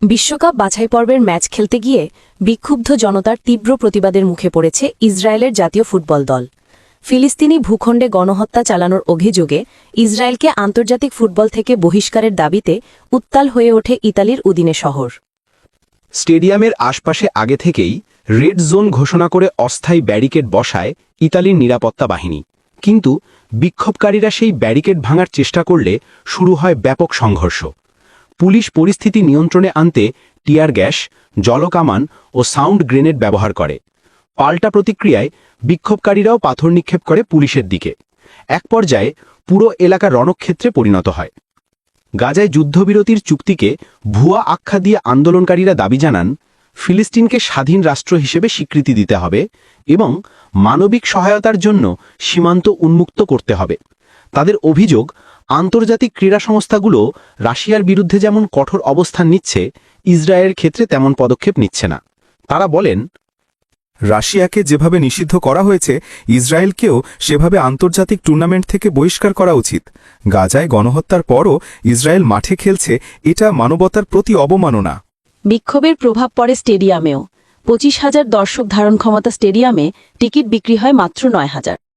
বিশ্বকাপ বাছাই পর্বের ম্যাচ খেলতে গিয়ে বিক্ষুব্ধ জনতার তীব্র প্রতিবাদের মুখে পড়েছে ইসরায়েলের জাতীয় ফুটবল দল। ফিলিস্তিনি ভূখণ্ডে গণহত্যা চালানোর অভিযোগে ইসরায়েলকে আন্তর্জাতিক ফুটবল থেকে বহিষ্কারের দাবিতে উত্তাল হয়ে ওঠে ইতালির উদিনে শহর। স্টেডিয়ামের আশপাশে আগে থেকেই রেড জোন ঘোষণা করে অস্থায়ী ব্যারিকেড বসায় ইতালির নিরাপত্তা বাহিনী, কিন্তু বিক্ষোভকারীরা সেই ব্যারিকেড ভাঙার চেষ্টা করলে শুরু হয় ব্যাপক সংঘর্ষ। পুলিশ পরিস্থিতি নিয়ন্ত্রণে আনতে টিয়ার গ্যাস, জলকামান ও সাউন্ড গ্রেনেড ব্যবহার করে। পাল্টা প্রতিক্রিয়ায় বিক্ষোভকারীরাও পাথর নিক্ষেপ করে পুলিশের দিকে। এক পর্যায়ে পুরো এলাকা রণক্ষেত্রে পরিণত হয়। গাজায় যুদ্ধবিরতির চুক্তিকে ভুয়া আখ্যা দিয়ে আন্দোলনকারীরা দাবি জানান, ফিলিস্তিনকে স্বাধীন রাষ্ট্র হিসেবে স্বীকৃতি দিতে হবে এবং মানবিক সহায়তার জন্য সীমান্ত উন্মুক্ত করতে হবে। তাদের অভিযোগ, আন্তর্জাতিক ক্রীড়া সংস্থাগুলো রাশিয়ার বিরুদ্ধে যেমন কঠোর অবস্থান নিচ্ছে, ইসরায়েলের ক্ষেত্রে তেমন পদক্ষেপ নিচ্ছে না। তারা বলেন, রাশিয়াকে যেভাবে নিষিদ্ধ করা হয়েছে, ইসরায়েলকেও সেভাবে আন্তর্জাতিক টুর্নামেন্ট থেকে বহিষ্কার করা উচিত। গাজায় গণহত্যার পরও ইসরায়েল মাঠে খেলছে, এটা মানবতার প্রতি অবমাননা। বিক্ষোভের প্রভাব পড়ে স্টেডিয়ামেও। 25,000 দর্শক ধারণ ক্ষমতা স্টেডিয়ামে টিকিট বিক্রি হয় মাত্র 9,000।